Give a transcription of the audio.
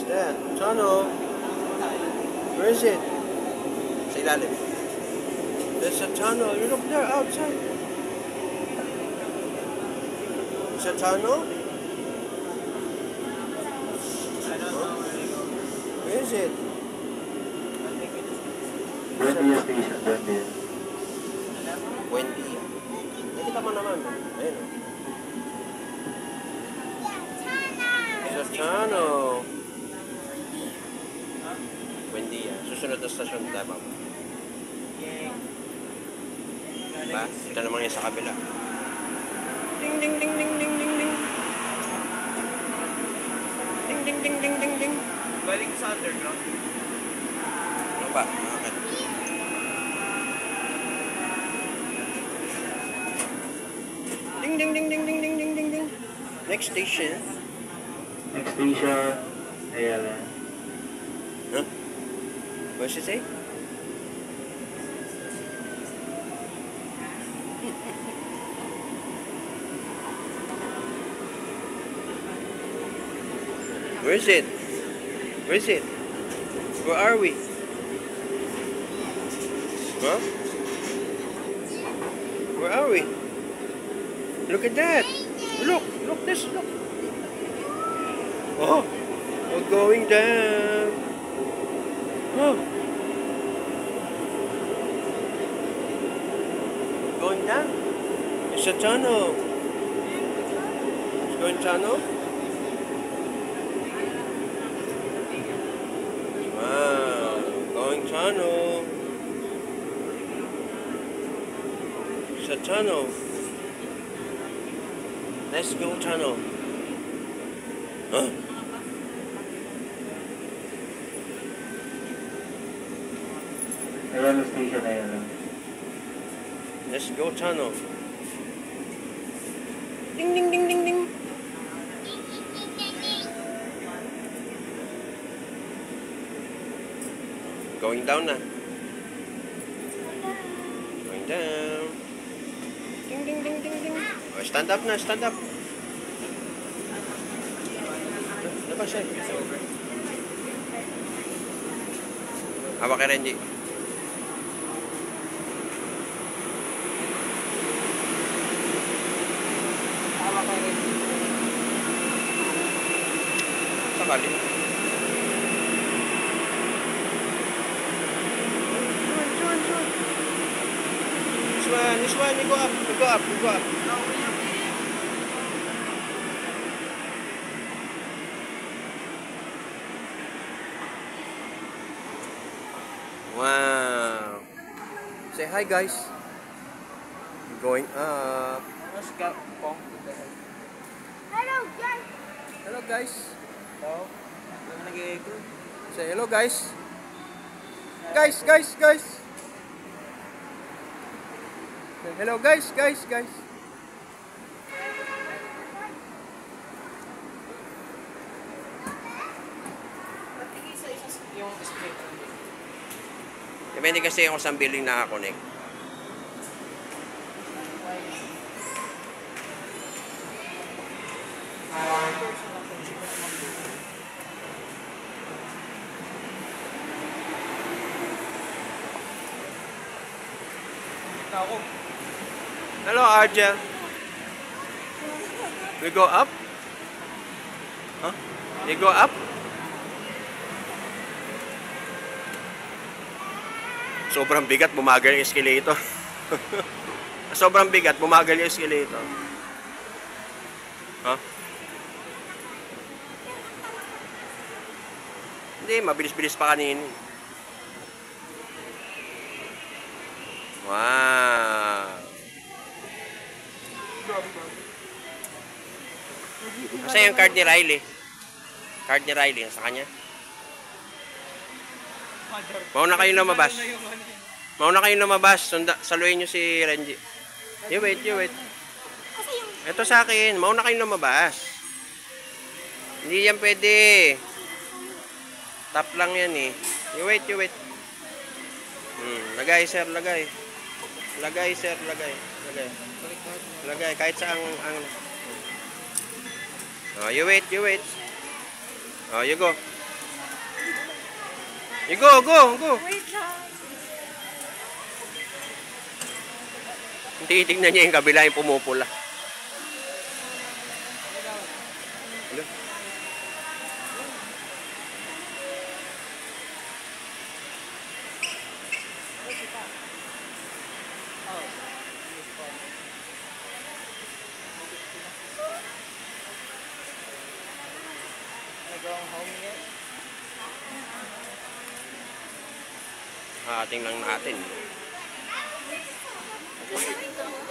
That tunnel. Where is it? Sa ilalim. There's a tunnel. You look there outside. It's a tunnel? Where is it? Buendia Station, Buendia. Buendia. Nakita mo naman. Ayun o. It's a tunnel. Buendia. Susunod na stasyon tayo. Diba? Ito naman yung sa kabila. Ding ding ding ding ding ding ding. Ding ding ding ding ding ding. Galing sa underground. Ano ba? Bakit? Ding ding ding ding ding ding ding ding ding. Next station. Next station, Ayala. Huh? What did she say? Where is it? Where is it? Where are we? Huh? Where are we? Look at that! Look! Look this! Look! Oh! We're going down! Oh! Going down? It's a tunnel! It's going tunnel? Wow! Going tunnel! It's a tunnel! Let's go tunnel. Huh? Ayala Station, Ayala. Let's go tunnel. Ding ding ding ding ding. Going down na. Going down. Ding ding ding ding ding. Oh, stand up na, stand up. Ano ba siya? Hawak ka, Renji. Hawak ka rin. Sakali. This one, you go up, you go up, you go up. Wow. Say hi, guys. We're going up. Let's go. Hello, guys. Hello, guys. Hello? Ano nag-i-echo? Say hello, guys. Guys, guys, guys. Say hello, guys, guys, guys. Patingin sa isa yung escalator. Depende kasi kung saan building nakakonect. Ako. Hello, Argel. We go up? Huh? We go up? Sobrang bigat, bumagal yung escalator. Sobrang bigat, bumagal yung escalator. Huh? Hindi, mabilis-bilis pa kanina. Wow. Kasi yung card ni Riley. Card ni Riley, sa kanya. Mauna kayo lumabas. Mauna kayo lumabas. Saluhin nyo si Renji. You wait, you wait. Ito sa akin. Mauna kayo lumabas. Hindi yan pwede. Tap lang yan eh. You wait, you wait. Lagay, sir, lagay. Lagay, sir, lagay. Lagay. Lagay, kahit sa ang Oh, you wait, you wait. Oh, you go. Go, go, go. Wait lang. Titignan niya yung kabila yung pumupula. Hello? Nagawang home yet? Ating lang natin. Gusto ko ito.